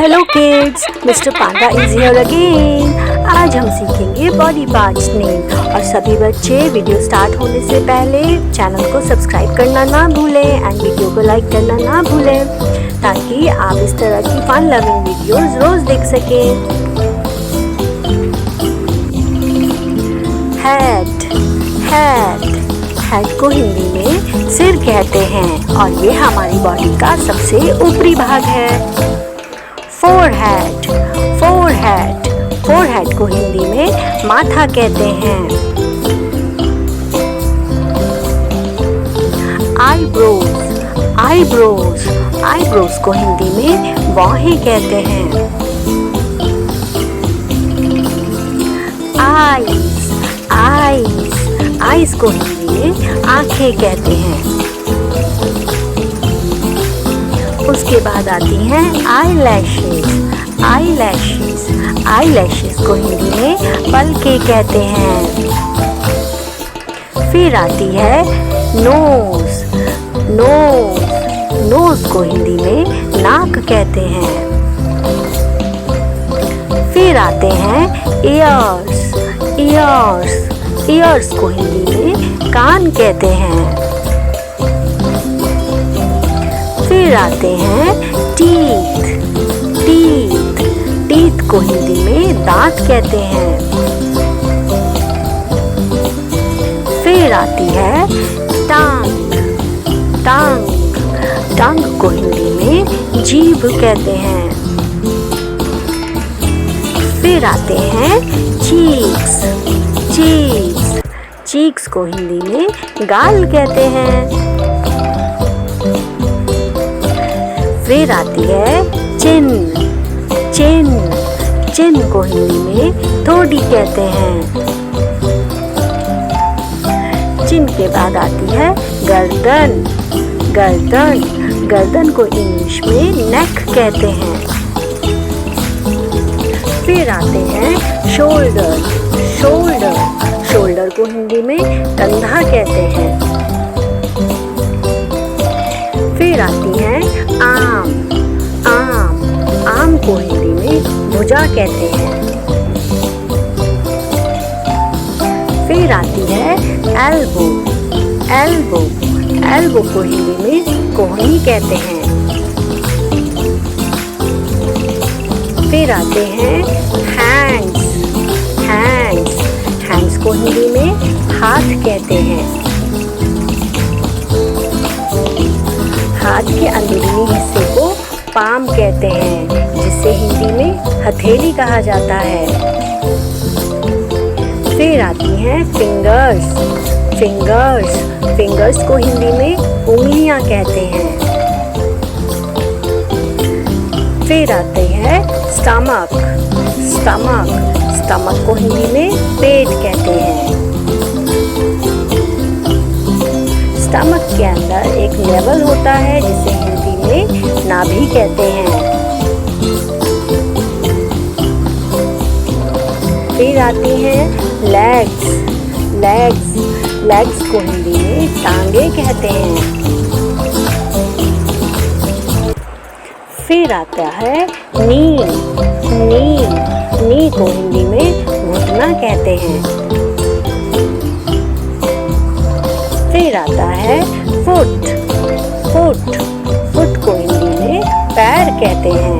Hello kids, mister Panda is here again. आज हम सीखेंगे बॉडी पार्ट्स नेम। और सभी बच्चे वीडियो स्टार्ट होने से पहले चैनल को सब्सक्राइब करना ना भूलें एंड वीडियो को लाइक करना ना भूलें, ताकि आप इस तरह की फन लविंग वीडियोस रोज देख सकें। हेड हेड हेड को हिंदी में सिर कहते हैं और ये हमारी बॉडी का सबसे ऊपरी भाग है। फोरहेड फोरहेड फोरहेड को हिंदी में माथा कहते हैं। आईब्रोज आईब्रोज आईब्रोज को हिंदी में बाहें कहते हैं। आईज आईज आईज को हिंदी में आंखें कहते हैं। उसके बाद आती हैं आईलैशेस आईलैशेस आईलैशेस को हिंदी में पलकें कहते हैं। फिर आती है नोज नोज नोज को हिंदी में नाक कहते हैं। फिर आते हैं ईयर्स ईयर्स ईयर्स को हिंदी में कान कहते हैं। फिर आते हैं टीथ टीथ टीथ को हिंदी में दांत कहते हैं। फिर आती है टांग टांग टांग को हिंदी में जीभ कहते हैं। फिर आते हैं चीक्स चीक्स चीक्स को हिंदी में गाल कहते हैं। फिर आती है चिन चिन चिन को हिंदी में ठोड़ी कहते हैं। चिन के बाद आती है गर्दन गर्दन गर्दन को इंग्लिश में नेक कहते हैं। फिर आते हैं शोल्डर शोल्डर शोल्डर को हिंदी में कंधा कहते हैं। फिर आती है आर्म आर्म आर्म को हिंदी में भुजा कहते हैं। फिर आती है एल्बो एल्बो एल्बो को हिंदी में कोहनी कहते हैं। फिर आते हैं हैंड्स हैंड्स हैंड्स को हिंदी में हाथ कहते हैं। हाथ के अंदरूनी हिस्से को पाम कहते हैं, जिसे हिंदी में हथेली कहा जाता है। फिर आती हैं फिंगर्स फिंगर्स फिंगर्स को हिंदी में उंगलियां कहते हैं। फिर आते हैं स्टमक स्टमक स्टमक को हिंदी में पेट कहते हैं। स्टमक के अंदर एक लेवल होता है जिसे हिंदी में नाभि कहते हैं। फिर आती हैं लेग्स लेग्स लेग्स को हिंदी में टांगे कहते हैं। फिर आता है नी नी नी को हिंदी में घुटना कहते हैं। फिर आता है फुट फुट फुट को हिंदी में पैर कहते हैं।